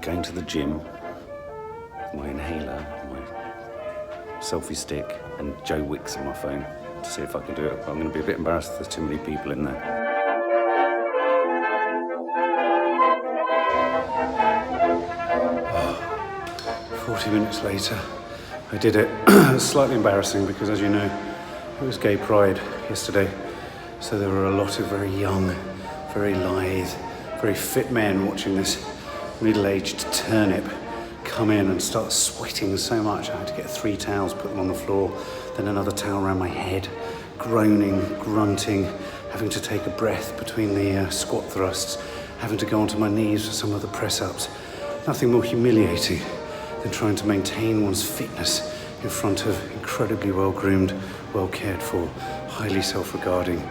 going to the gym, my inhaler, my selfie stick, and Joe Wicks on my phone to see if I can do it. But I'm going to be a bit embarrassed if there's too many people in there. Oh, 40 minutes later, I did it. It was slightly embarrassing because, as you know, it was Gay Pride yesterday. So there were a lot of very young, very lithe, very fit men watching this middle-aged turnip come in and start sweating so much. I had to get 3 towels, put them on the floor, then another towel around my head, groaning, grunting, having to take a breath between the squat thrusts, having to go onto my knees for some of the press-ups. Nothing more humiliating than trying to maintain one's fitness in front of incredibly well-groomed, well-cared for, highly self-regarding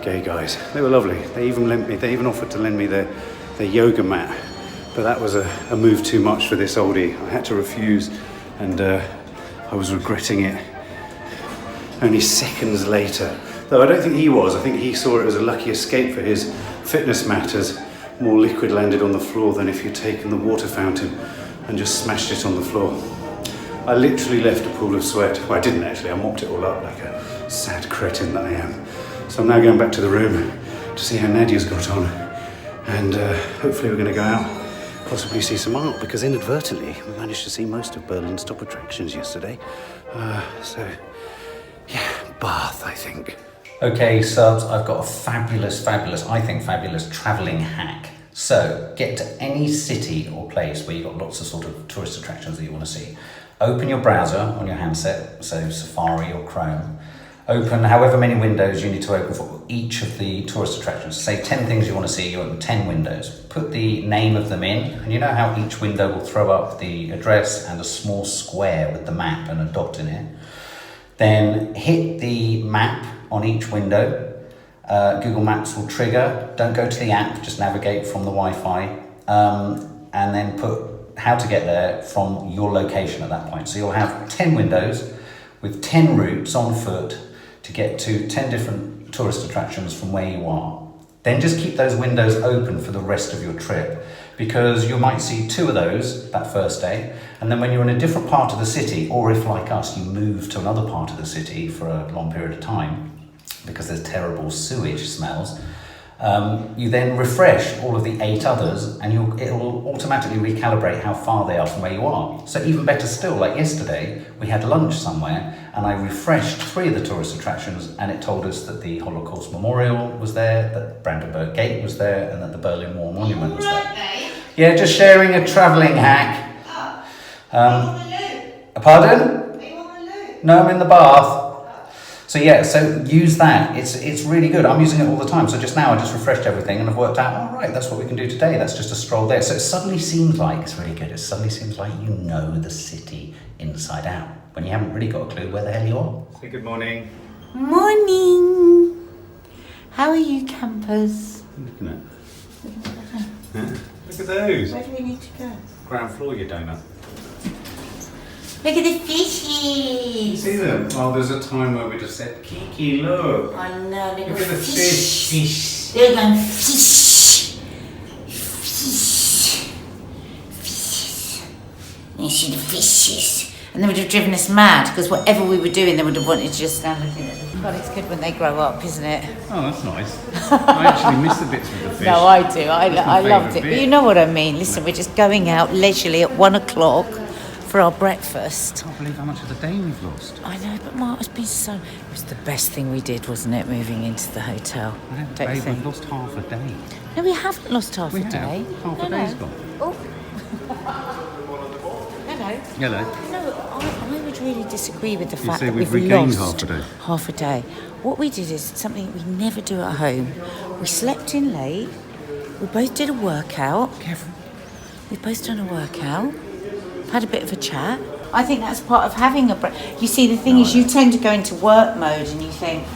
gay guys. They were lovely. They even offered to lend me their yoga mat. But that was a move too much for this oldie. I had to refuse, and I was regretting it only seconds later. Though I don't think he was. I think he saw it as a lucky escape for his fitness mat, as more liquid landed on the floor than if you'd taken the water fountain and just smashed it on the floor. I literally left a pool of sweat. Well, I didn't actually. I mopped it all up like a sad cretin that I am. So I'm now going back to the room to see how Nadia's got on, and hopefully we're going to go out, possibly see some art, because inadvertently we managed to see most of Berlin's top attractions yesterday. So, yeah, Bath, I think. Okay, subs, I've got a fabulous travelling hack. So, get to any city or place where you've got lots of sort of tourist attractions that you want to see. Open your browser on your handset, so Safari or Chrome. Open however many windows you need to open for each of the tourist attractions. Say 10 things you want to see, you open 10 windows. Put the name of them in, and you know how each window will throw up the address and a small square with the map and a dot in it. Then hit the map on each window. Google Maps will trigger. Don't go to the app, just navigate from the Wi-Fi. And then put how to get there from your location at that point. So you'll have 10 windows with 10 routes on foot to get to 10 different tourist attractions from where you are. Then just keep those windows open for the rest of your trip, because you might see 2 of those that first day, and then when you're in a different part of the city, or if like us you move to another part of the city for a long period of time because there's terrible sewage smells, you then refresh all of the 8 others, and it will automatically recalibrate how far they are from where you are. So even better still, like yesterday, we had lunch somewhere, and I refreshed 3 of the tourist attractions, and it told us that the Holocaust Memorial was there, that Brandenburg Gate was there, and that the Berlin Wall Monument was there. Yeah, just sharing a travelling hack. Pardon? Are you on the loo? No, I'm in the bath. So yeah, so use that. It's really good. I'm using it all the time. So just now I just refreshed everything and I've worked out, all right, that's what we can do today. That's just a stroll there. So it suddenly seems like, it's really good. It suddenly seems like you know the city inside out when you haven't really got a clue where the hell you are. Say good morning. Morning. How are you, campers? Looking at. Yeah. Look at those. Where do we need to go? Ground floor, you donut. Look at the fishes! See them? Oh, there's a time where we just said, Kiki, look. I know, Look at the fish. They're going fish. Fish. Fishes. You see the fishes. And they would have driven us mad, because whatever we were doing, they would have wanted to just stand looking at them. God, it's good when they grow up, isn't it? Oh, that's nice. I actually miss the bits with the fish. No, I do. I loved it. bit. But you know what I mean. Listen, we're just going out leisurely at 1 o'clock for our breakfast. I can't believe how much of the day we've lost. I know, but Mark, it's been so... It was the best thing we did, wasn't it, moving into the hotel? Don't you think? We've lost half a day. No, we haven't lost half a day. Half a day's gone. Oh. Hello. Hello. No, I would really disagree with the fact say that we've we've regained lost half a day. What we did is something we never do at home. We slept in late. We both did a workout. Careful. We've both done a workout. Had a bit of a chat. I think that's part of having a break. You see, the thing is, you tend to go into work mode and you think,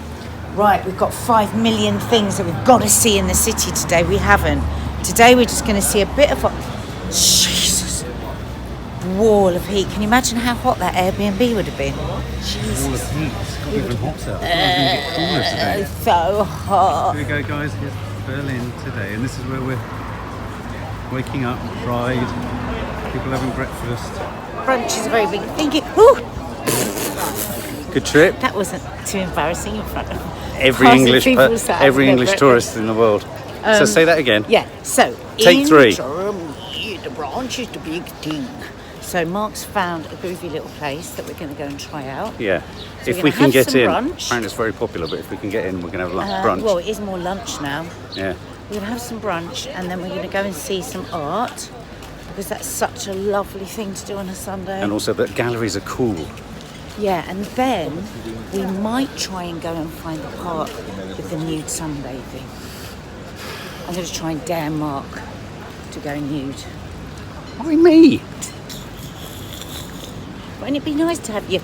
right, we've got 5 million things that we've got to see in the city today. We haven't. Today we're just going to see a bit of a... Jesus. Wall of heat. Can you imagine how hot that Airbnb would have been? Jesus. Wall of heat. It's got even hotter. It's going to get cooler today. So hot. Here we go, guys. Here's Berlin today, and this is where we're waking up, Pride. People having breakfast. Brunch is a very big thing. Ooh, Good trip. that wasn't too embarrassing in front of Every half the English people sat every having their English tourist in the world. So say that again. Yeah, so Take in 3. Germany, the brunch is the big thing. So Mark's found a groovy little place that we're going to go and try out. Yeah. So If we're we gonna can have get some in. brunch. Apparently it's very popular, but if we can get in, we're going to have brunch. Well, it is more lunch now. Yeah. We're going to have some brunch and then we're going to go and see some art because that's such a lovely thing to do on a Sunday. And also that galleries are cool. Yeah, and then we might try and go and find the park with the nude sunbathing. I'm going to try and dare Mark to go nude. Why me? Wouldn't it be nice to have your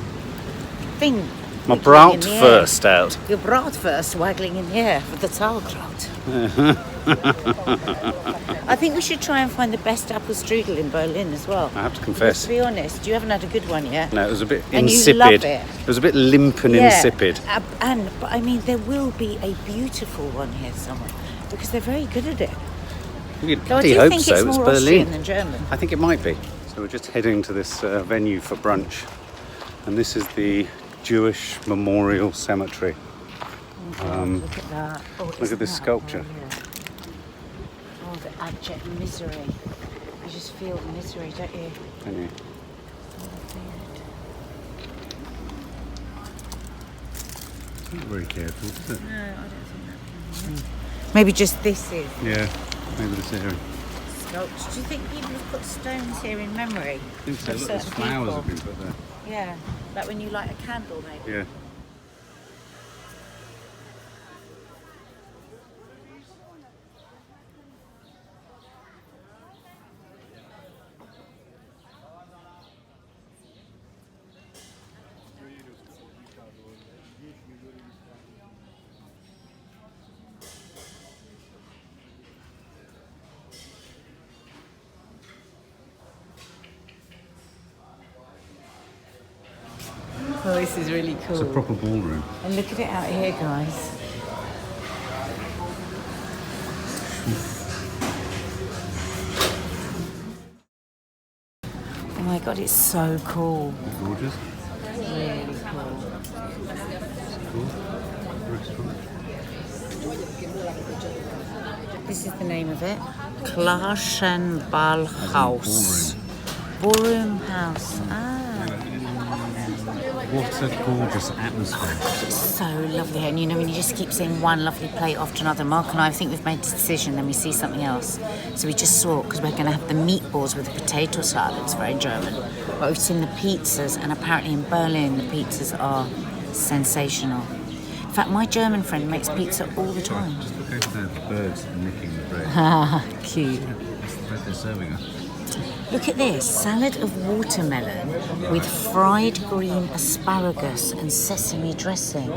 thing? My wiggling brat in the air? first out. Your brat first waggling in the air with the sauerkraut. I think we should try and find the best apple strudel in Berlin as well. I have to Because, confess. to be honest, you haven't had a good one yet. No, it was a bit And you insipid. love it. It was a bit limp and insipid. But I mean, there will be a beautiful one here somewhere because they're very good at it. You'd So I bloody do hope think so. it's It's more Berlin. Austrian than German. I think it might be. So we're just heading to this venue for brunch. And this is the Jewish Memorial Cemetery. Look at that. Oh, Look isn't at this that sculpture. unreal? Oh, the abject misery. You just feel the misery, don't you? Anyway. Not very careful, is it? No, I don't think that. Maybe just this is Yeah, maybe this area. sculpture. Do you think people have put stones here in memory? I think so. of Look, there's certain flowers people? have been put there. Yeah, like when you light a candle, maybe. Yeah. Oh, this is really cool. It's a proper ballroom. And look at it out here, guys. Oh my god, it's so cool. Gorgeous. Really cool. Cool. Restaurant. This is the name of it. Clarschenballhaus. Ballroom house. Ah. What a gorgeous atmosphere. It's so lovely. And you know, when you just keep seeing one lovely plate after another, Mark and I think we've made a decision, then we see something else. So we just saw it because we're going to have the meatballs with the potato salad. It's very German. But we've seen the pizzas, and apparently in Berlin, the pizzas are sensational. In fact, my German friend makes pizza all the time. Just look over there, the birds nicking the bread. Cute. That's the bread they're serving us. Look at this, salad of watermelon with fried green asparagus and sesame dressing.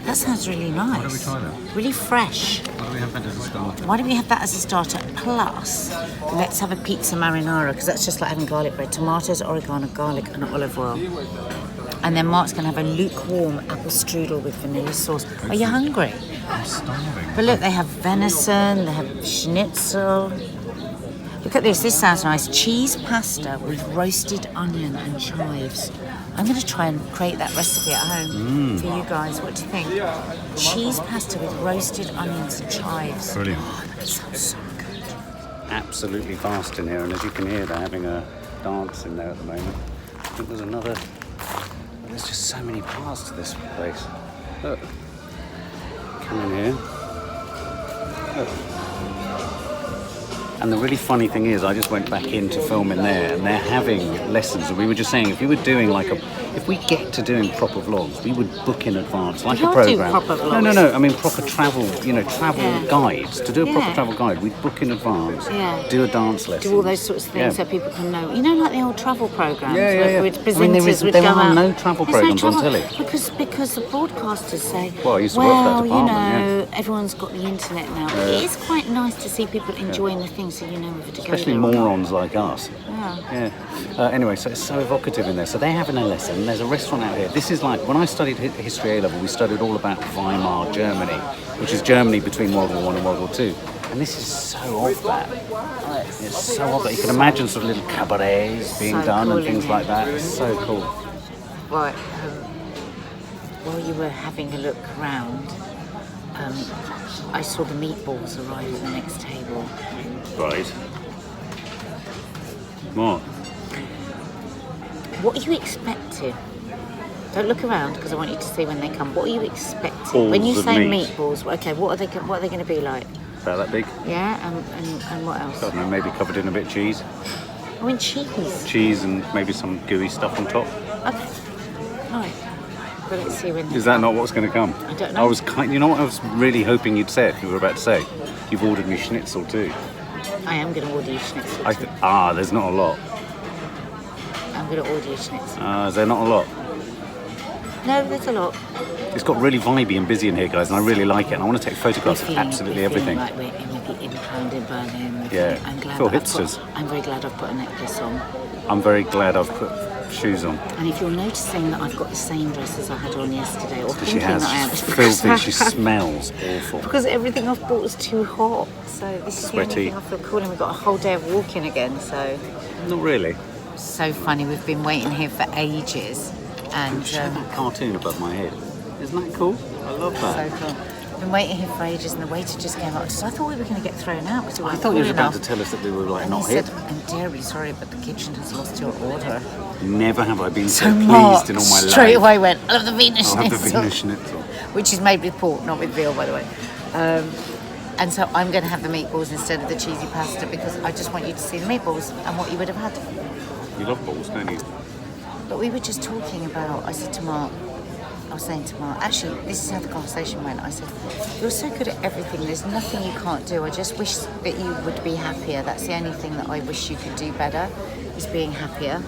That sounds really nice. Why don't we try that? Really fresh. Why don't we have that as a starter? Why don't we have that as a starter? Plus, let's have a pizza marinara because that's just like having garlic bread. Tomatoes, oregano, garlic and olive oil. And then Mark's going to have a lukewarm apple strudel with vanilla sauce. Are you hungry? I'm starving. But look, they have venison, they have schnitzel. Look at this sounds nice. Cheese pasta with roasted onion and chives. I'm going to try and create that recipe at home for you guys. What do you think? Cheese pasta with roasted onions and chives. Brilliant. Oh, that sounds so good. Absolutely fast in here, and as you can hear, they're having a dance in there at the moment. I think there's another. There's just so many parts to this place. Look. Come in here. Look. And the really funny thing is, I just went back in to film in there, and they're having lessons. And we were just saying, if we were doing if we get to doing proper vlogs, we would book in advance, like We a are doing program. proper vlogs. No. I mean proper travel, travel Yeah. guides. To do a proper Yeah. travel guide, we'd book in advance, Yeah. do a dance lesson, Do all those sorts of things so people can know. You know, like the old travel programs Yeah. where I mean, presenters would there go are out. no travel There's programs on travel- telly. Because the broadcasters say, Well, I used to work for that department, everyone's got the internet now. It is quite nice to see people enjoying the things so you know whether to go Especially there or not. morons like us. Yeah. Yeah. Anyway, so it's so evocative in there. So they're having a lesson. There's a restaurant out here. This is like, when I studied history A-level, we studied all about Weimar Germany, which is Germany between World War I and World War II. And this is so of that. It's so of that. You can imagine sort of little cabarets being So done cool, and things isn't like it? that. It's so cool. Right, while you were having a look round, I saw the meatballs arrive at the next table. Right. What? What are you expecting? Don't look around because I want you to see when they come. What are you expecting? Balls when you of say meat. meatballs, okay, what are they going to be like? About that big? Yeah, and what else? I don't know, maybe covered in a bit of cheese. I mean cheese. Cheese and maybe some gooey stuff on top. Okay. Right. But let's see when. Is that not what's going to come? I don't know. You know what I was really hoping you'd say? You were about to say. You've ordered me schnitzel too. I am going to order you schnitzel. There's not a lot. I'm going to order you schnitzel. Is there not a lot? No, there's a lot. It's got really vibey and busy in here, guys, and I really like it. And I want to take photographs of absolutely we're everything. Like we're in Berlin. Yeah. I'm glad Feel that hipsters. I'm very glad I've put a necklace on. I'm very glad I've put shoes on. And if you're noticing that I've got the same dress as I had on yesterday, or She thinking has. that I am, She's it's because filthy. She smells awful. because everything I've bought is too hot. So this is the only Sweaty. thing I feel cool, and we've got a whole day of walking again. So Not really. so funny. We've been waiting here for ages, and Show that cartoon above my head. Isn't that cool? I love that. so cool. Been waiting here for ages, and the waiter just came up. So I thought we were going to get thrown out because we I weren't thought you cool was about enough. to tell us that we were like And not he hip. said, "I'm terribly sorry, but the kitchen has lost your order." Never have I been so So pleased Mark in all my life. straight away went, "I love the Wiener I'll have the Schnitzel," Wiener Schnitzel. which is made with pork, not with veal, by the way. And so I'm going to have the meatballs instead of the cheesy pasta because I just want you to see the meatballs and what you would have had. You love balls, don't you? But we were just talking about, I said to Mark, I was saying to Mark, actually, this is how the conversation went. I said, "You're so good at everything, there's nothing you can't do. I just wish that you would be happier. That's the only thing that I wish you could do better, is being happier."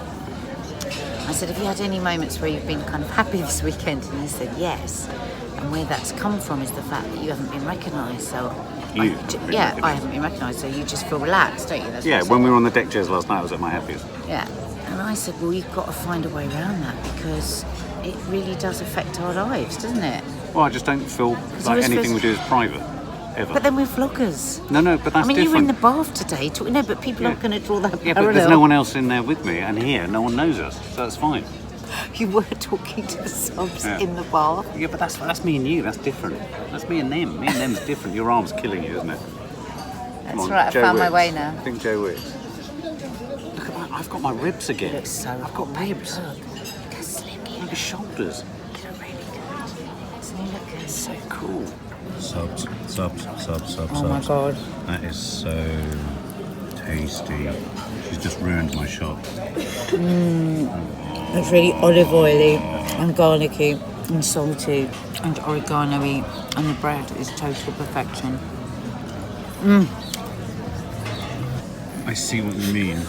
I said, "Have you had any moments where you've been kind of happy this weekend?" And he said, "Yes." And where that's come from is the fact that you haven't been recognised. So, I haven't been recognised. So you just feel relaxed, don't you? That's Yeah, what I when we were on the deck chairs last night, I was at my happiest. said. Yeah. And I said, "Well, you've got to find a way around that because it really does affect our lives, doesn't it?" Well, I just don't feel like we're anything supposed- we do is private, ever. But then we're vloggers. No, but that's I mean, different. you were in the bath today. No, but people aren't going to draw that Yeah, parallel. but there's no one else in there with me, and here, no one knows us, so that's fine. You were talking to the subs Yeah. in the bath. Yeah, but that's me and you, that's different. That's me and them. Me and them's different. Your arm's killing you, isn't it? That's Come on, right, I Joe found my Wicks. way now. I think Joe Wicks. Look at I've got my ribs again. Looks so I've got hot. ribs. Look how slim you Look at shoulders. look really good. Doesn't he look good? So cool. Subs. Oh my god. That is so tasty. She's just ruined my shot. It's really olive oily and garlicky and salty and oregano-y, and the bread is total perfection. I see what you mean.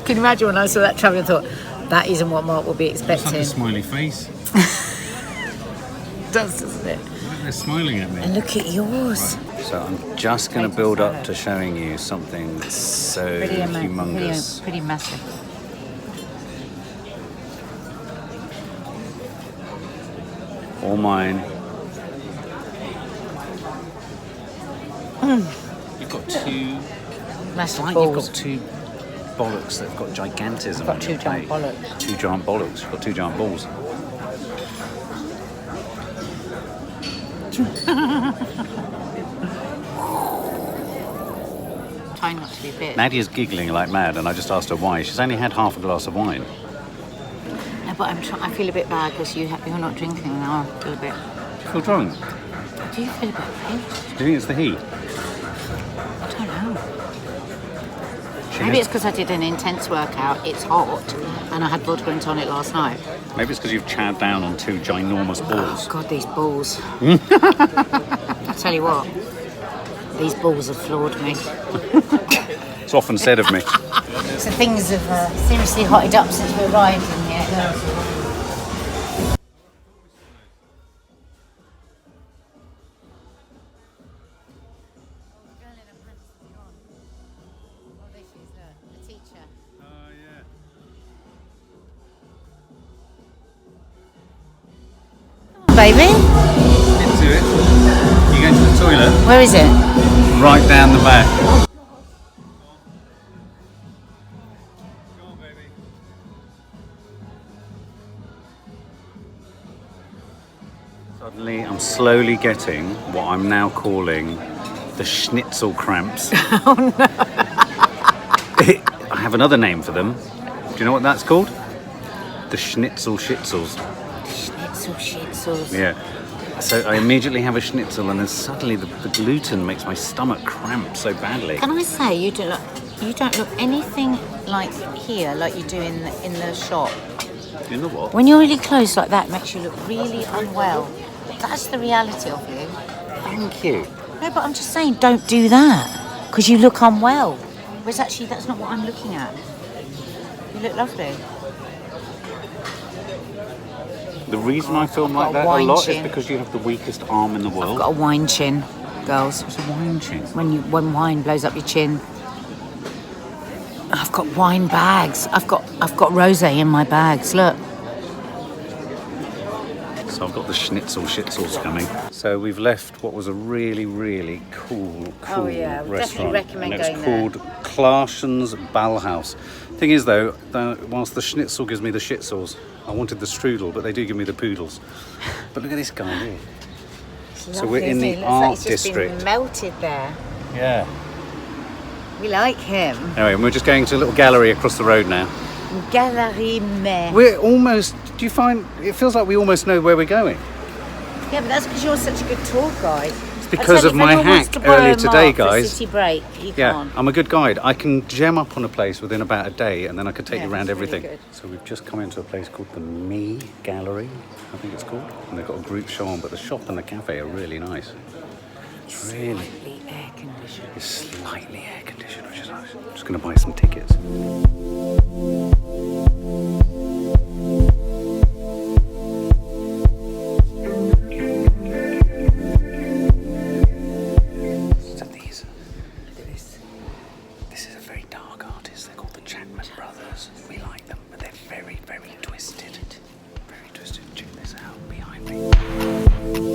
Can you imagine when I saw that travel and thought, that isn't what Mark will be It's like expecting? a smiley face. It does, doesn't it? They're smiling at me. And look at yours. So I'm just going to build up to showing you something that's so humongous. Pretty massive. All mine. You've got two. Massive Like balls. you've got two bollocks that've got gigantism. I've got on two your giant plate. bollocks. Two giant bollocks. You've got two giant balls. Trying not to be bit. Nadia's giggling like mad, and I just asked her why. She's only had half a glass of wine. No, but I feel a bit bad because you're not drinking now. I feel a bit. Feel drunk? Do you feel a bit Do pale? you think it's the heat? I don't know. Maybe it's because I did an intense workout. It's hot, and I had vodka and tonic last night. Maybe it's because you've chowed down on two ginormous balls. Oh God, these balls! I tell you what, these balls have floored me. It's often said of me. So things have seriously hotted up since we arrived in here. Baby, Into it. You going to the toilet? where is it? right down the back. Suddenly, I'm slowly getting what I'm now calling the schnitzel cramps. Oh no! I have another name for them. Do you know what that's called? The schnitzel shitzels. Schnitzel shitzels. Yeah. So I immediately have a schnitzel, and then suddenly the gluten makes my stomach cramp so badly. Can I say you don't look anything like here, like you do in the shop. You know what? When you're really close like that, it makes you look really unwell. That's the reality of you. Thank you. No, but I'm just saying, don't do that because you look unwell. Whereas actually, that's not what I'm looking at. You look lovely. The reason I film like that a lot is because you have the weakest arm in the world. I've got a wine chin, girls. What's a wine chin? When wine blows up your chin. I've got wine bags. I've got rosé in my bags. Look. So I've got the schnitzel shitzels coming. So we've left what was a really, really cool Oh, yeah, we restaurant. definitely recommend and it's going there. called Clarksen's Ballhaus. Thing is though, whilst the schnitzel gives me the shitsels, I wanted the strudel, but they do give me the poodles. But look at this guy here. So we're in the art district. Been melted there. Yeah. We like him. Anyway, we're just going to a little gallery across the road now. Galerie Mer. We're almost, do you find, it feels like we almost know where we're going. Yeah, but that's because you're such a good tour guide. It's because of my hack earlier today, guys. City break. You Yeah, can't. I'm a good guide. I can gem up on a place within about a day, and then I can take Yeah, you around it's really everything. good. So we've just come into a place called the Me Gallery, I think it's called. And they've got a group show on, but the shop and the cafe are really nice. It's really Slightly air conditioned. it's slightly air conditioned, which is nice. I'm just going to buy some tickets. So these, look at this. This is a very dark artist. They're called the Chapman Brothers. We like them, but they're very, very twisted. Very twisted. Check this out behind me.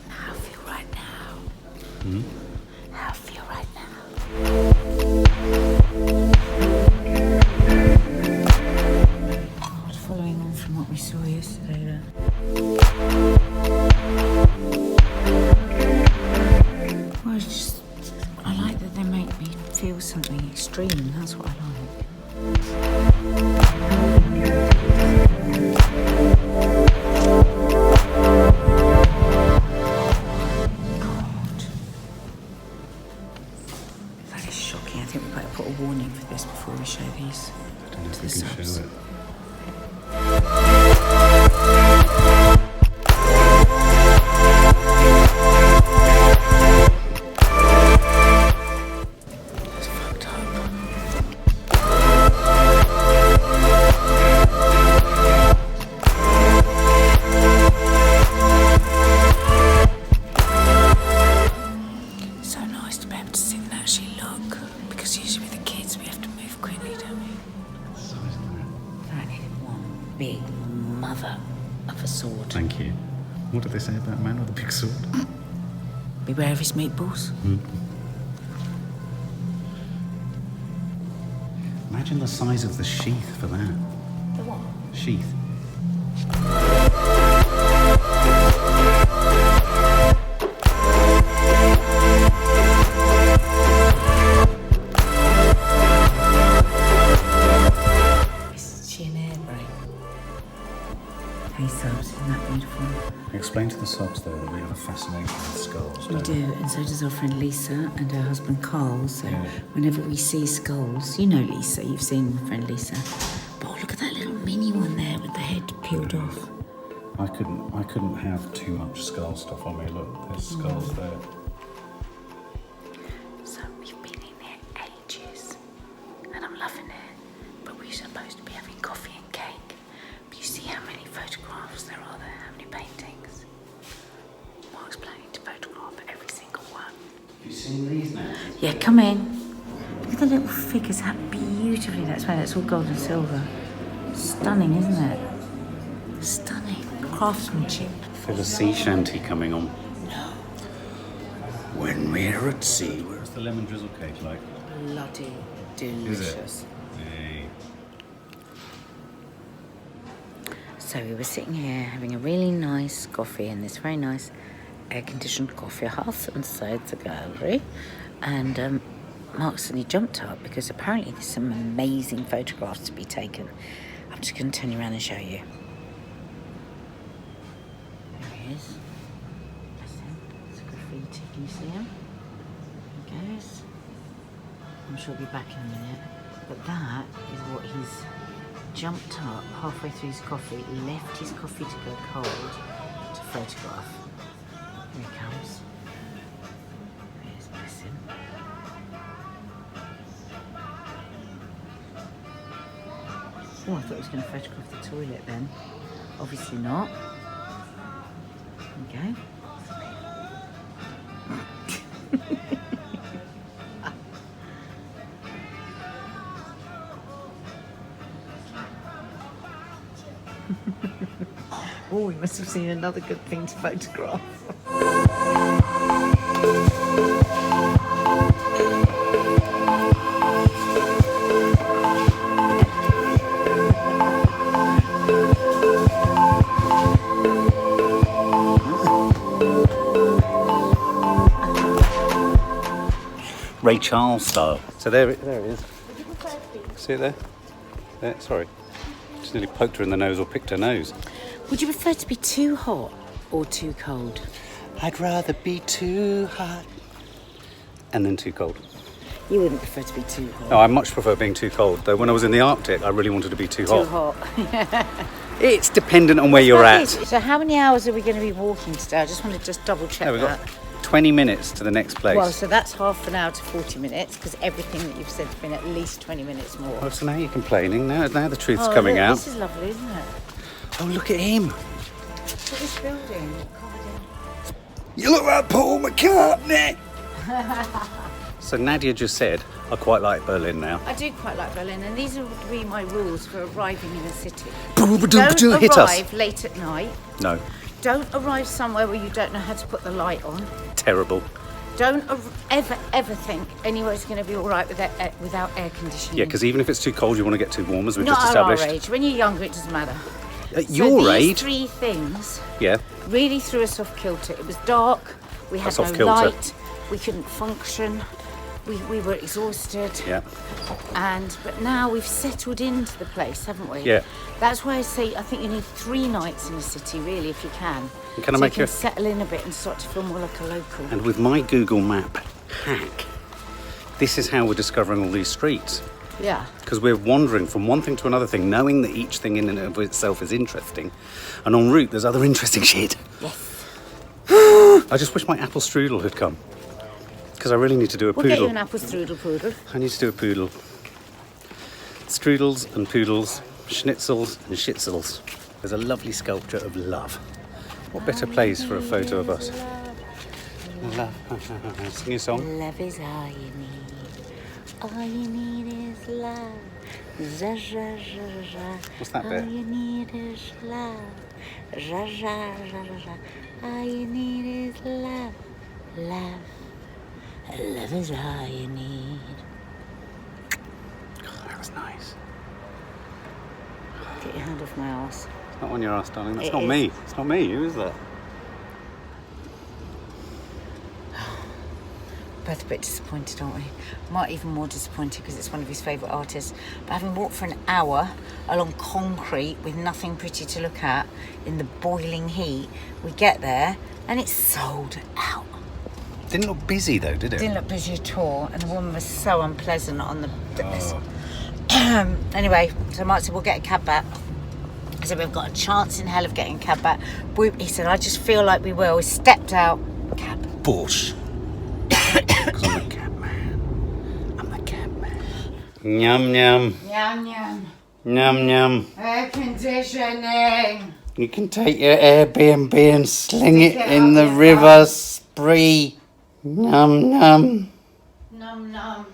How I feel right now. How I feel right now. I was following on from what we saw yesterday there. Well, it's just, I like that they make me feel something extreme. That's what I like. God. That is shocking. I think we better put a warning for this before we show these. I don't know if to we the can subs. show it. That's fucked up. So nice to be able to sit and actually look, because usually with the kids we have to move quickly, don't we? I need one big mother of a sword. Thank you. What did they say about man with a big sword? Beware of his meatballs. Imagine the size of the sheath for that. The what? Sheath. It's chin air break. Hey subs, isn't that beautiful? Explain to the subs though that we have a fascination with skulls. We don't do, and so does our friend Lisa and her husband Carl. So Yeah. whenever we see skulls, you know Lisa, you've seen my friend Lisa. But oh, look at that little mini one there with the head peeled off. I couldn't have too much skull stuff on me. Look, there's skulls there. So we've been in here ages, and I'm loving it. But we're supposed to be having coffee and cake. But you see how many photographs there are there, how many paintings. Mark's planning to photograph every single one. Have you seen these now? Yeah, come in. Look at the little figures, how beautiful beautifully that's made. It's all gold and silver. Stunning, isn't it? Stunning. Craftsmanship. There's a sea shanty coming on. When we're at sea. Where's the lemon drizzle cake like? Bloody delicious. Is it? Hey. So we were sitting here having a really nice coffee in this very nice air-conditioned coffee house inside the gallery, and Mark suddenly jumped up because apparently there's some amazing photographs to be taken. I'm just going to turn you around and show you. There he is. That's him. It's graffiti. Can you see him? There he goes. I'm sure he'll be back in a minute. But that is what he's jumped up halfway through his coffee, left his coffee to go cold to photograph. Here he comes. There he is, bless him. Oh, I thought he was going to photograph the toilet then. Obviously not. There you go. Oh, we must have seen another good thing to photograph. Ray Charles style. So there it is. See it there? There, sorry. Just nearly poked her in the nose or picked her nose. Would you prefer to be too hot or too cold? I'd rather be too hot. And then too cold. You wouldn't prefer to be too hot. No, I much prefer being too cold. Though when I was in the Arctic, I really wanted to be too hot. Too hot. It's dependent on where you're at. So how many hours are we going to be walking today? I just want to just double check We've that. got 20 minutes to the next place. Well, so that's half an hour to 40 minutes because everything that you've said has been at least 20 minutes more. Oh, so now you're complaining. Now the truth's coming look, out. This is lovely, isn't it? Oh, look at him. Look at this building. You look like Paul McCartney. So Nadia just said, I quite like Berlin now. I do quite like Berlin, and these would be my rules for arriving in a city. Don't Don't arrive late at night. No, Don't arrive somewhere where you don't know how to put the light on. terrible. Don't ever think anywhere's going to be all right without air conditioning. Yeah, because even if it's too cold, you want to get too warm, as we've Not just at our established. age. When you're younger, it doesn't matter. At So your these age? three things Yeah. really threw us off kilter. It was dark. We had That's no off kilter. light. We couldn't function. We were exhausted. Yeah. But now we've settled into the place, haven't we? Yeah. That's why I say I think you need 3 nights in a city, really, if you can. And can I so make you you can settle in a bit and start to feel more like a local. And with my Google Map hack, this is how we're discovering all these streets. Yeah. Because we're wandering from one thing to another thing, knowing that each thing in and of itself is interesting. And en route, there's other interesting shit. Yes. I just wish my apple strudel had come. Because I really need to do a We'll poodle. get you an apple strudel poodle. I need to do a poodle. Strudels and poodles, schnitzels and schitzels. There's a lovely sculpture of love. What better place for a photo of us? Love. Sing a song. Love is all you need. All you need is love. Ja, ja, ja, ja. What's that bit? All you need is love. Ja, ja, ja, ja. All you need is love. Love. Love is all you need. God, that was nice. Get your hand off my arse. It's not on your ass, darling. That's It not is. me. It's not me. Who is that? Both a bit disappointed, aren't we? Mark even more disappointed because it's one of his favourite artists. But having walked for an hour along concrete with nothing pretty to look at in the boiling heat, we get there and it's sold out. Didn't look busy though, did it? Didn't look busy at all, and the woman was so unpleasant on the. Oh. Anyway, so Mark said we'll get a cab back. I said we've got a chance in hell of getting a cab back. He said I just feel like we will. We stepped out. Cab. Bush. Because I'm the cab man. I'm the cab man. Yum yum. Yum yum. Yum yum. Air conditioning. You can take your Airbnb and sling it Get in up the your river butt. spree. Num num. Num num.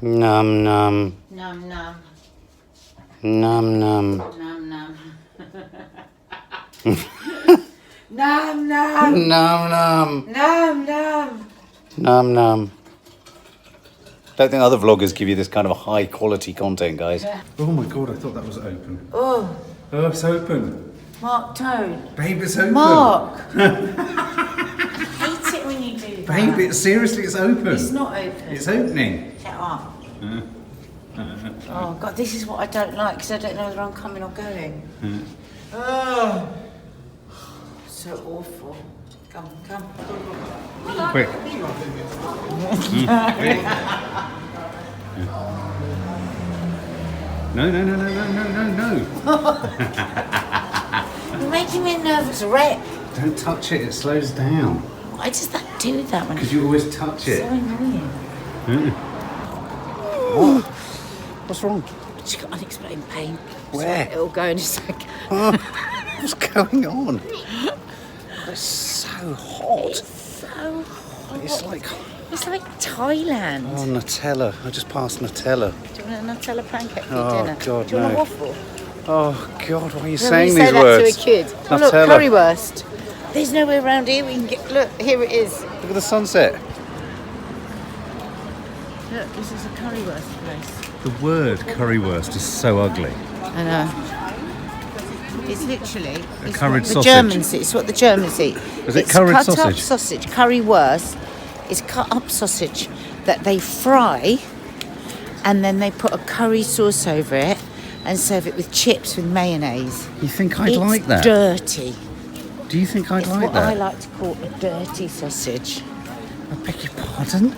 Num num. Num num. Num num. Num num. Num num. Num num. Num num. Num num. Don't think other vloggers give you this kind of high quality content, guys. Yeah. Oh my god, I thought that was open. Oh, Oh, it's open. Mark Toad. Babe, it's open. Mark. I hate it when you do that. Babe, seriously, it's open. It's not open. It's opening. Shut up. Oh God, this is what I don't like because I don't know whether I'm coming or going. Oh, so awful. Come. Quick. No. You're making me a nervous wreck. Don't touch it, it slows down. Why does that do that when Because you always touch so it. annoying? What's wrong? She's got unexplained pain. Where? So it'll go in a sec. What's going on? It's so hot. So hot. It's like Thailand. oh, Nutella. I just passed Nutella. Do you want a Nutella pancake for Oh, dinner? God, Do you want no. a waffle? Oh God, why are you When saying you these say that words? to a kid. Oh, look, Nutella. currywurst. There's nowhere around here we can get. Look, here it is. Look at the sunset. Look, this is a currywurst place. The word currywurst is so ugly. I know. It's literally it's curried what sausage. The Germans, it's what the Germans eat. Is it It's curried cut sausage? up sausage. Currywurst is cut up sausage that they fry, and then they put a curry sauce over it and serve it with chips with mayonnaise. You think I'd It's like that? dirty. Do you think I'd It's like what that? I like to call a dirty sausage. I beg your pardon?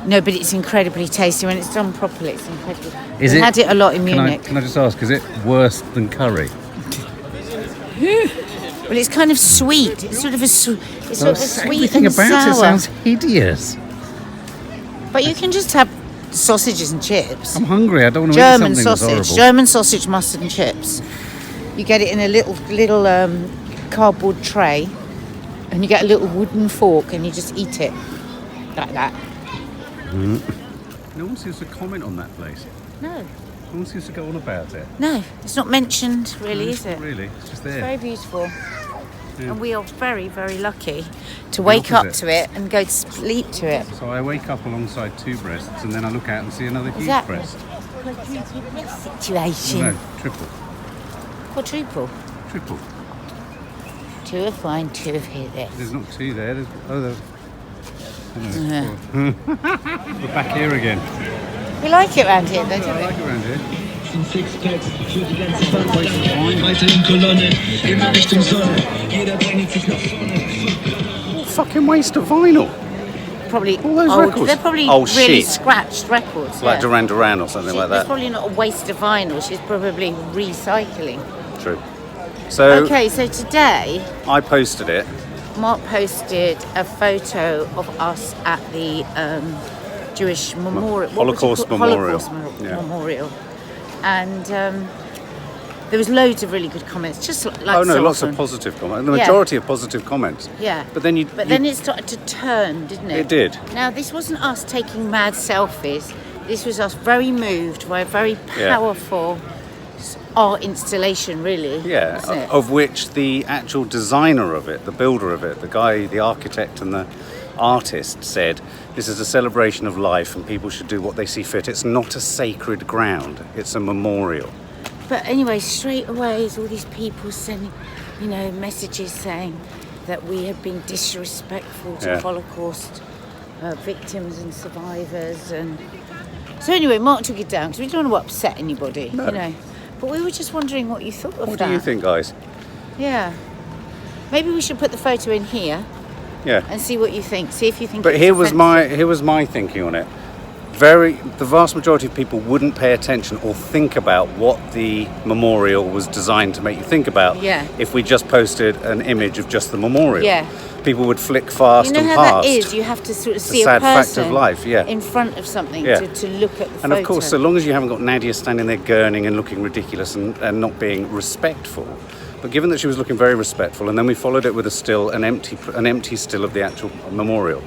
No, but it's incredibly tasty when it's done properly. It's incredible. Is we it? had it a lot in Munich. Can I just ask, is it worse than curry? Well, it's kind of sweet. It's sort of a sweet Everything and about sour. it sounds hideous. But you can just have sausages and chips. I'm hungry. I don't want to eat German something that's sausage, horrible. German sausage, mustard and chips. You get it in a little cardboard tray, and you get a little wooden fork, and you just eat it like that. No one seems to comment on that place. No, No one seems to go on about it. no, it's not mentioned really, is it? Really, it's just It's there. very beautiful. Yeah. And we are very, very lucky to wake up opposite. to it and go to sleep to it. So I wake up alongside two breasts, and then I look out and see another huge that breast. situation? No, triple. Quadruple. Triple. Two are fine, two are here. There. There's not two there. There's we're back here again. We like it around here, though, I don't we? like it around here. Sixpacks für die ganze Band. Weiter in Kolonne, immer Richtung Sonne. Jeder drängelt sich nach vorne. What a fucking waste of vinyl. Probably All those old. records. They're probably Old really shit. scratched records. Like yeah. Duran Duran or something like That's that. probably not a waste of vinyl. She's probably recycling. True. So Okay, so today I posted it. Mark posted a photo of us at the Jewish memorial, what was it Holocaust called? Memorial. Holocaust Yeah. Memorial, and there was loads of really good comments. Just like Oh no, so lots often. of positive comments. The Yeah. majority of positive comments. Yeah. But then then it started to turn, didn't it? It did. Now this wasn't us taking mad selfies. This was us very moved by a very Yeah. powerful art installation, really. Yeah, wasn't it? of which the actual designer of it, the builder of it, the guy, the architect and the artist said, this is a celebration of life and people should do what they see fit. It's not a sacred ground, it's a memorial. But anyway, straight away, there's all these people sending, messages saying that we have been disrespectful to Yeah. Holocaust victims and survivors, and so anyway, Mark took it down because we don't want to upset anybody, No. But we were just wondering what you thought of What that. do you think, guys? Yeah, maybe we should put the photo in here Yeah. and see what you think. See if you think. But it's here was offensive. my thinking on it. The vast majority of people wouldn't pay attention or think about what the memorial was designed to make you think about. Yeah. If we just posted an image of just the memorial. Yeah. People would flick fast You know and how past. that is. You have to sort of see a sad fact person of life, yeah. in front of something Yeah. to look at the photo. And of course, so long as you haven't got Nadia standing there gurning and looking ridiculous and not being respectful. But given that she was looking very respectful, and then we followed it with a still, an empty still of the actual memorial,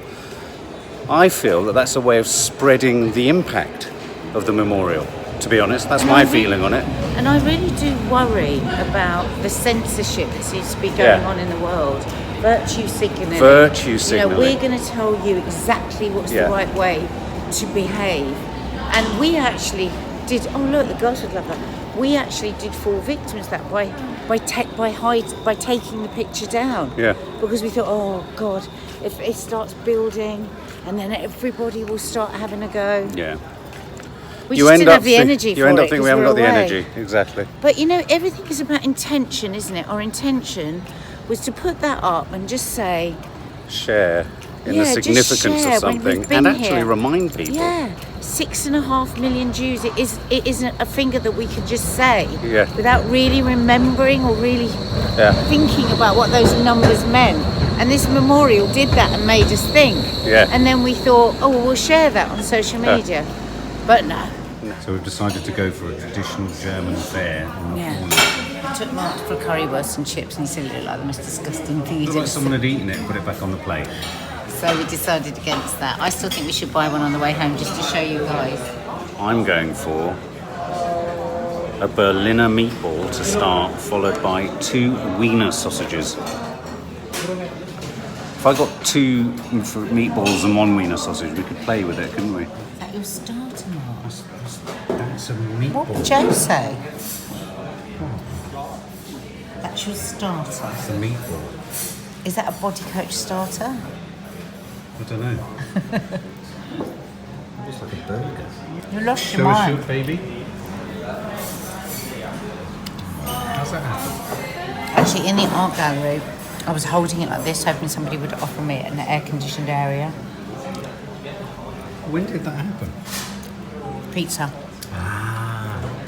I feel that that's a way of spreading the impact of the memorial. to be honest. That's my feeling on it. And I really do worry about the censorship that seems to be going on in the world. Virtue signaling. Virtue signaling. We're going to tell you exactly what's the right way to behave. And we actually did, oh look, the girls would love that. We actually did fall victims that by taking the picture down. Yeah. Because we thought, oh God, if it starts building and then everybody will start having a go. Yeah. We just didn't have the energy for it. You end up thinking we haven't got the away. energy. Exactly. But you know, everything is about intention, isn't it? Our intention was to put that up and just say... Share in the significance of something and actually remind people. Yeah. 6.5 million Jews. It isn't a finger that we can just say without really remembering or really thinking about what those numbers meant. And this memorial did that and made us think. Yeah. And then we thought, oh, well, we'll share that on social media. But no. So we've decided to go for a traditional German fare. I took Mark for currywurst and chips and he said it looked like the most disgusting thing he It did. looked like someone had eaten it and put it back on the plate. So we decided against that. I still think we should buy one on the way home just to show you guys. I'm going for a Berliner meatball to start, followed by 2 Wiener sausages. If I got 2 meatballs and 1 Wiener sausage, we could play with it, couldn't we? Is that your starter, Mark? That's a meatball. What would Joe say? That's your starter. It's a meatball. Is that a body coach starter? I don't know. Looks like a burger. You lost your mind. Shoot, baby. How's that happen? Actually, in the art gallery, I was holding it like this, hoping somebody would offer me an air-conditioned area. When did that happen? Pizza.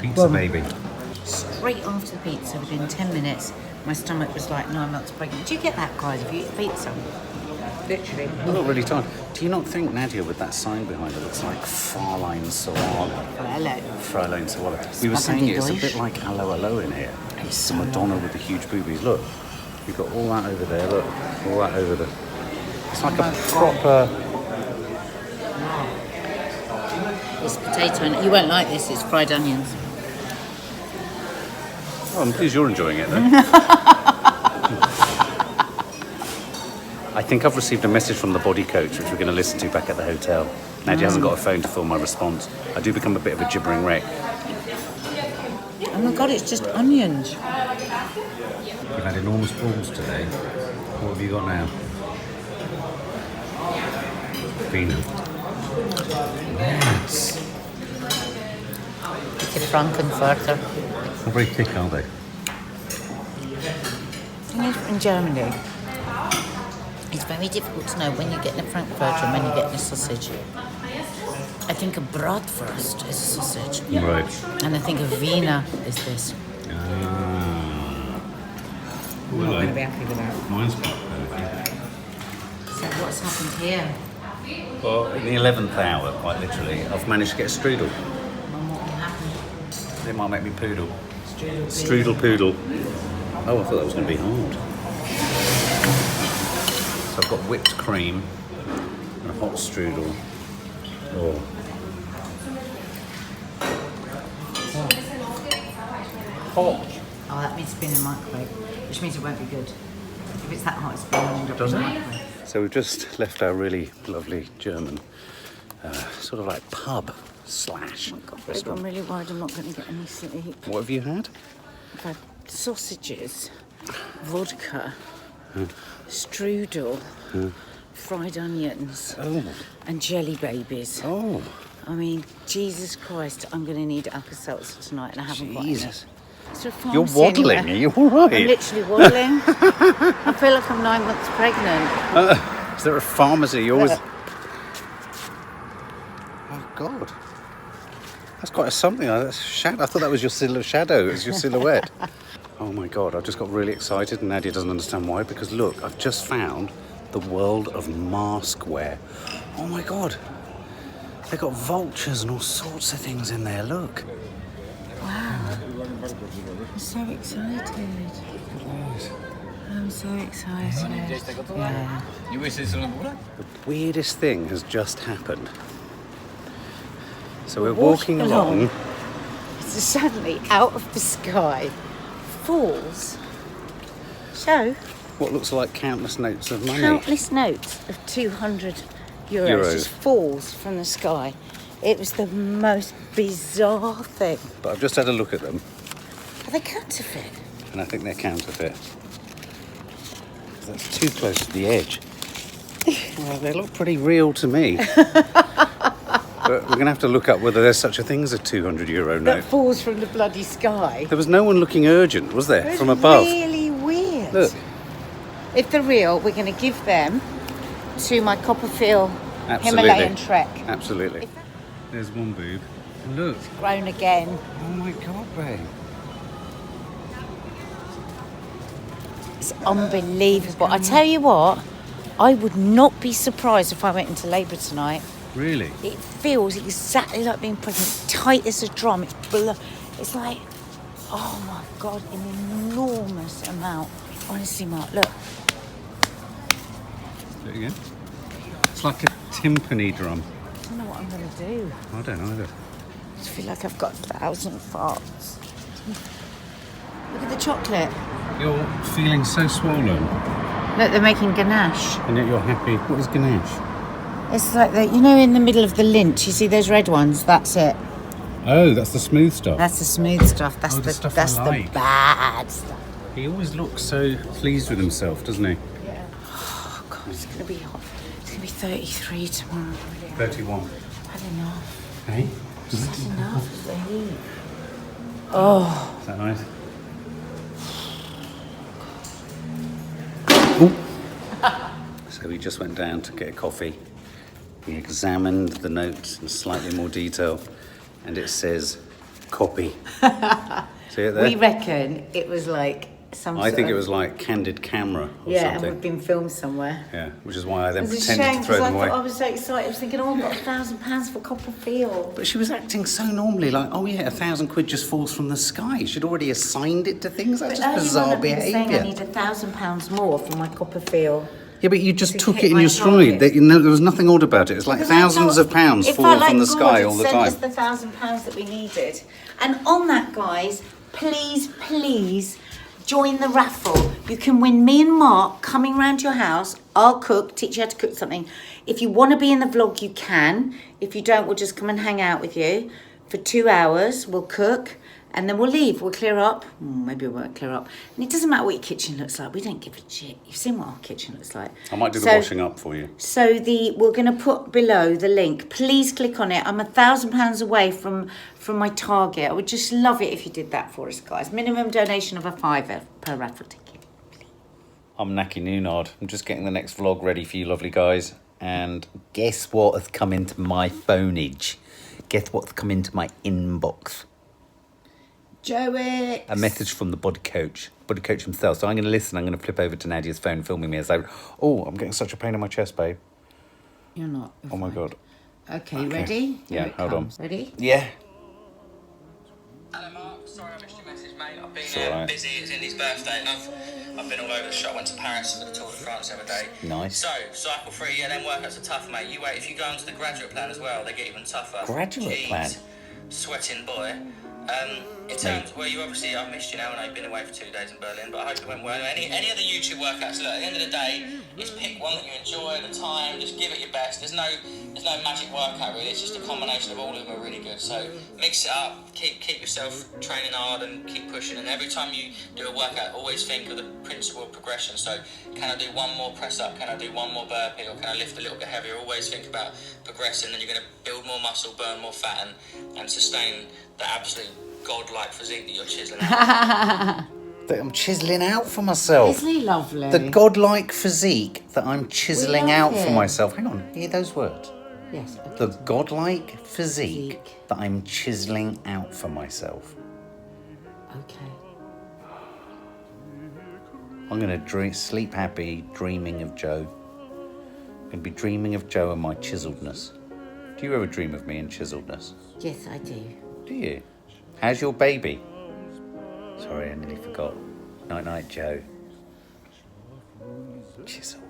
Pizza baby. Straight after the pizza, within 10 minutes, my stomach was like 9 months pregnant. Do you get that, guys, if you eat pizza? Literally. I'm not really tired. Do you not think, Nadia, with that sign behind it, looks like Fräulein Sawalha? Hello. Fräulein Sawalha. We were saying it's a bit like Allo Allo in here. It's the Madonna with the huge boobies. Look, you've got all that over there. Look, all that over there. It's like a proper... It's potato, and you won't like this. It's fried onions. Oh, I'm pleased you're enjoying it, though. I think I've received a message from the body coach, which we're going to listen to back at the hotel. Nadia hasn't got a phone to film my response. I do become a bit of a gibbering wreck. Oh my God, it's just onions. We've had enormous balls today. What have you got now? Wiener. Yes. It's a Frankenfurter. Not very thick, are they? In Germany, it's very difficult to know when you're getting a Frankfurter and when you're getting a sausage. I think a bratwurst is a sausage. Right. And I think a Wiener is this. I'm not going to be happy with that. Mine's quite perfect. So what's happened here? Well, in the 11th hour, quite literally, I've managed to get a strudel. And what will happen? It might make me poodle. Strudel poodle. Oh, I thought that was going to be hard. So I've got whipped cream and a hot strudel. Oh. Hot. Oh, that means it's been in the microwave, which means it won't be good. If it's that hot, it's been warmed up in the microwave. So we've just left our really lovely German, sort of like pub slash restaurant. I'm really worried I'm not going to get any sleep. What have you had? I've had sausages, vodka, strudel, fried onions, and jelly babies. Oh. I mean, Jesus Christ, I'm going to need Alka-Seltzer tonight, and I haven't got any. Jesus. Is there a You're pharmacy waddling, anywhere? are you all right? I'm literally waddling. I feel like I'm 9 months pregnant. Is there a pharmacy? You always... Oh, God. That's quite a something. I thought that was your shadow. It was your silhouette. Oh, my God. I just got really excited, and Nadia doesn't understand why, because, look, I've just found the world of mask wear. Oh, my God. They've got vultures and all sorts of things in there. Look. Wow. I'm so excited. I'm so excited. Yeah. The weirdest thing has just happened. So we're walking along suddenly out of the sky falls. So, What looks like countless notes of money. countless notes of 200 euros just falls from the sky. It was the most bizarre thing. But I've just had a look at them, Are they counterfeit? and I think they're counterfeit. That's too close to the edge. Well, they look pretty real to me. But we're going to have to look up whether there's such a thing as a 200 euro That note. falls from the bloody sky. There was no one looking urgent, was there, It's from above? really weird. Look, If they're real, we're going to give them to my Copperfield absolutely. Himalayan trek. Absolutely. There's one boob. Look. Grown again. Oh my God, babe. It's unbelievable. I tell you what, I would not be surprised if I went into labour tonight. Really? It feels exactly like being pregnant, tight as a drum. It's like, oh my God, an enormous amount. Honestly, Mark, look. Do it again. It's like a timpani drum. I don't know what I'm going to do. I don't know either. I just feel like I've got 1,000 farts. Look at the chocolate. You're feeling so swollen, Look, they're making ganache. and yet you're happy. What is ganache? It's like in the middle of the lint, you see those red ones? That's it. Oh, that's the smooth stuff. That's the smooth stuff. That's Oh, the the stuff I that's like. the bad stuff. He always looks so pleased with himself, doesn't he? Oh God, it's gonna be hot. It's gonna be 33 tomorrow. 31. Had enough. Hey? That's enough of the heat. Oh. Is that nice? So we just went down to get a coffee. We examined the notes in slightly more detail, and it says copy. See it there? We reckon it was like some. I think it was like candid camera or Yeah, and something. we've been filmed somewhere. Yeah, which is why I then It was a pretended shame to throw because them away. I was so excited. I was thinking, oh, I've got £1,000 for Copperfield. But she was acting so normally, like, oh yeah, £1,000 just falls from the sky. She'd already assigned it to things. That's just bizarre behaviour. Saying I need £1,000 more for my Copperfield. Yeah, but you just to took hit it in my your stride. target. There was nothing odd about it. It's like thousands of pounds fall from the sky all the time. It felt like God had sent us the £1,000 that we needed. And on that, guys, please join the raffle. You can win me and Mark coming round your house. I'll cook, teach you how to cook something. If you want to be in the vlog, you can. If you don't, we'll just come and hang out with you for 2 hours. We'll cook. And then we'll leave, we'll clear up. Maybe we won't clear up. And it doesn't matter what your kitchen looks like. We don't give a shit. You've seen what our kitchen looks like. I might do the washing up for you. So we're going to put below the link. Please click on it. I'm £1,000 away from my target. I would just love it if you did that for us, guys. Minimum donation of a £5 per raffle ticket. I'm Naki Noonard. I'm just getting the next vlog ready for you lovely guys. And guess what has come into my phoneage? Guess what's come into my inbox? Joey. A message from the body coach himself. So I'm going to listen. I'm going to flip over to Nadia's phone, filming me as I... Oh, I'm getting such a pain in my chest, babe. You're not. You're Oh my fine. God. Okay, ready? Yeah, Here it hold on. comes. Ready? Yeah. Hello Mark, sorry I missed your message mate. I've It's been alright. busy, it's Indy's birthday and I've been all over the shop. I went to Paris for the Tour de France the other day. Nice. So, cycle free, yeah, them workouts are tough mate. You wait, if you go onto the graduate plan as well, they get even tougher. Graduate Jeez, plan? Sweating boy. In terms, well, you obviously, I've missed you now and I've been away for 2 days in Berlin, but I hope it went well. Any of the YouTube workouts, look, at the end of the day, is pick one that you enjoy at the time, just give it your best. There's no magic workout really, it's just a combination of all of them are really good. So mix it up, keep yourself training hard and keep pushing, and every time you do a workout, always think of the principle of progression. So can I do one more press up, can I do one more burpee, or can I lift a little bit heavier? Always think about progressing, and you're going to build more muscle, burn more fat, and sustain the absolute godlike physique that you're chiselling out. That I'm chiselling out for myself. Isn't he lovely? The godlike physique that I'm chiselling We out love for him. myself. Hang on, hear those words? Yes. The godlike physique Physique. that I'm chiselling out for myself. Okay. I'm going to sleep happy, dreaming of Joe. I'm going to be dreaming of Joe and my chiseledness. Do you ever dream of me in chiseledness? Yes, I do. Do you? How's your baby? Sorry, I nearly forgot. Night night, Joe. Chisel.